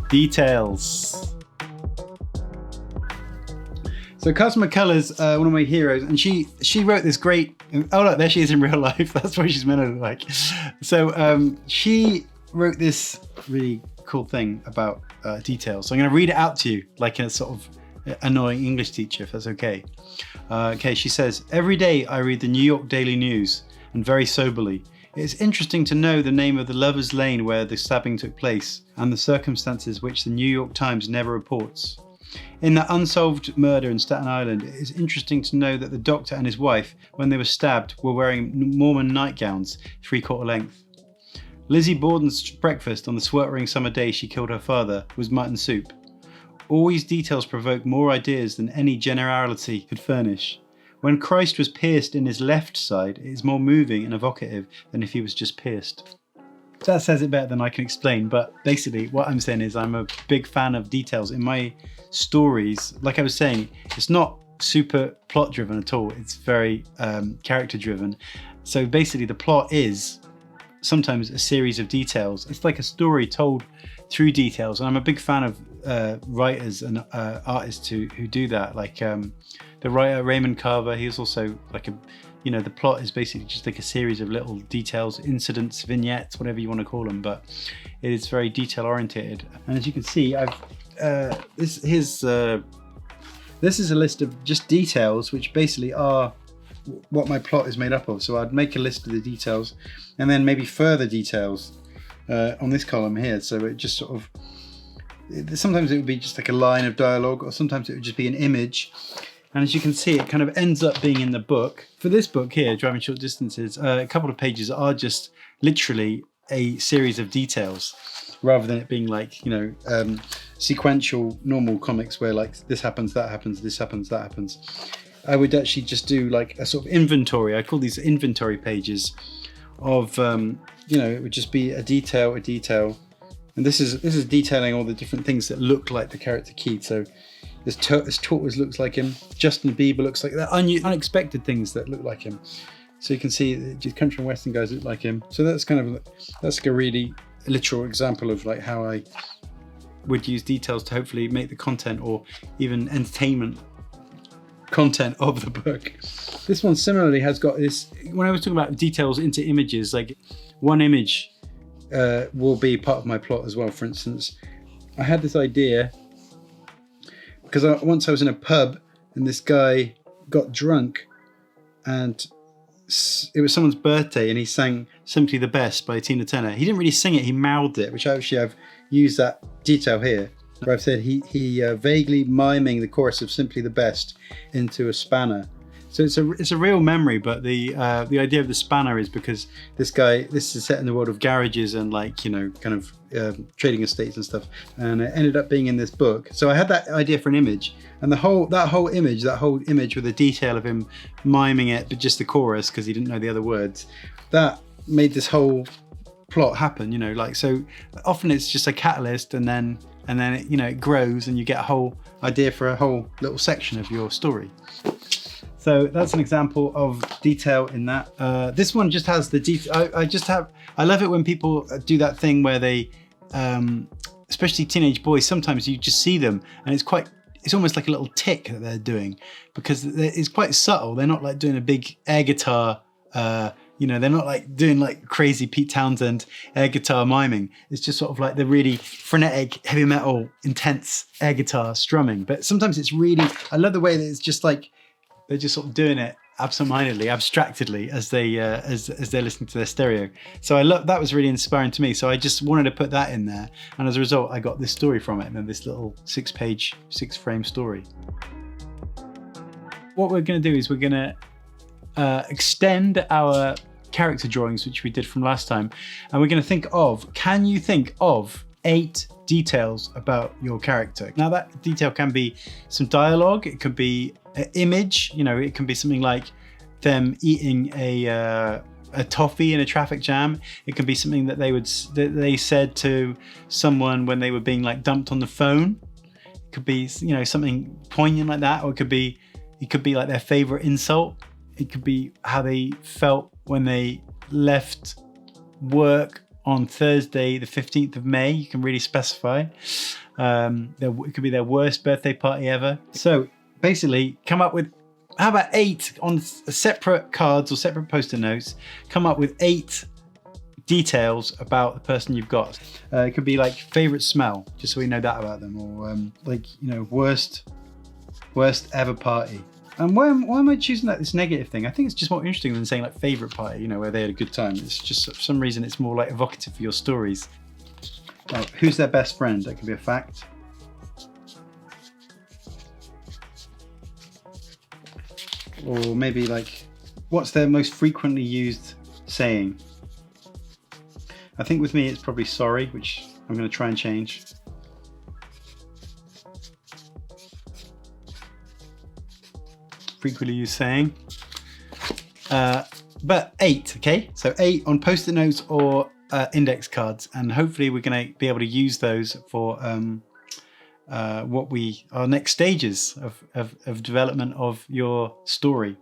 details. So Carson McCullers, one of my heroes, and she wrote this great, oh look, there she is in real life. That's what she's meant to look like. So she wrote this really cool thing about details. So I'm going to read it out to you like a sort of annoying English teacher, if that's okay. Okay, she says, every day I read the New York Daily News, and very soberly. It is interesting to know the name of the Lover's Lane where the stabbing took place, and the circumstances which the New York Times never reports. In that unsolved murder in Staten Island, it is interesting to know that the doctor and his wife, when they were stabbed, were wearing Mormon nightgowns, 3/4 length. Lizzie Borden's breakfast on the sweltering summer day she killed her father was mutton soup. All these details provoke more ideas than any generality could furnish. When Christ was pierced in his left side, it is more moving and evocative than if he was just pierced. That says it better than I can explain, but basically what I'm saying is I'm a big fan of details. In my stories, like I was saying, it's not super plot driven at all. It's very character driven. So basically the plot is sometimes a series of details. It's like a story told through details. And I'm a big fan of writers and artists who do that. Like the writer Raymond Carver, he was also like the plot is basically just like a series of little details, incidents, vignettes, whatever you want to call them, but it is very detail oriented. And as you can see, this is a list of just details, which basically are what my plot is made up of. So I'd make a list of the details and then maybe further details on this column here. So it just sort of, sometimes it would be just like a line of dialogue, or sometimes it would just be an image. And as you can see, it kind of ends up being in the book. For this book here, Driving Short Distances, a couple of pages are just literally a series of details, rather than it being like, sequential normal comics where like this happens, that happens, this happens, that happens. I would actually just do like a sort of inventory. I call these inventory pages of, it would just be a detail. And this is detailing all the different things that look like the character Keith. So this tortoise looks like him. Justin Bieber looks like that. Unexpected things that look like him. So you can see the country and western guys look like him. So that's like a really literal example of like how I would use details to hopefully make the content or even entertainment content of the book. This one similarly has got this, when I was talking about details into images, like one image will be part of my plot as well. For instance, I had this idea because once I was in a pub and this guy got drunk and it was someone's birthday and he sang Simply the Best by Tina Turner. He didn't really sing it, he mouthed it, which I've used that detail here, where I've said he vaguely miming the chorus of Simply the Best into a spanner. So it's a real memory, but the idea of the spanner is because this is set in the world of garages and like, kind of trading estates and stuff, and it ended up being in this book. So I had that idea for an image, and that whole image with the detail of him miming it, but just the chorus because he didn't know the other words, that made this whole plot happen. So often it's just a catalyst, and then it grows, and you get a whole idea for a whole little section of your story. So that's an example of detail in that. This one just has the detail. I love it when people do that thing where they, especially teenage boys, sometimes you just see them and it's almost like a little tick that they're doing, because it's quite subtle. They're not like doing a big air guitar, they're not like doing like crazy Pete Townsend air guitar miming. It's just sort of like the really frenetic, heavy metal, intense air guitar strumming. But sometimes it's really, I love the way that it's just like, they're just sort of doing it absentmindedly, abstractedly, as they're listening to their stereo. So I love that. Was really inspiring to me. So I just wanted to put that in there, and as a result, I got this story from it, and then this little 6-frame story. What we're going to do is we're going to extend our character drawings, which we did from last time, and we're going to think of. Can you think of 8 details about your character? Now that detail can be some dialogue, it could be an image, it can be something like them eating a toffee in a traffic jam. It can be something that they said to someone when they were being like dumped on the phone. It could be something poignant like that, or it could be like their favorite insult. It could be how they felt when they left work on Thursday, the 15th of May. You can really specify. It could be their worst birthday party ever. So basically, come up with, how about 8 on separate cards or separate post-it notes? Come up with 8 details about the person you've got. It could be like favorite smell, just so we know that about them, or like, you know, worst ever party. And why am I choosing like this negative thing? I think it's just more interesting than saying like favorite party, you know, where they had a good time. It's just for some reason it's more like evocative for your stories. Who's their best friend? That could be a fact. Or maybe like, what's their most frequently used saying? I think with me it's probably sorry, which I'm going to try and change. Frequently used saying. But 8, okay? So 8 on post-it notes or index cards, and hopefully we're going to be able to use those for our next stages of development of your story.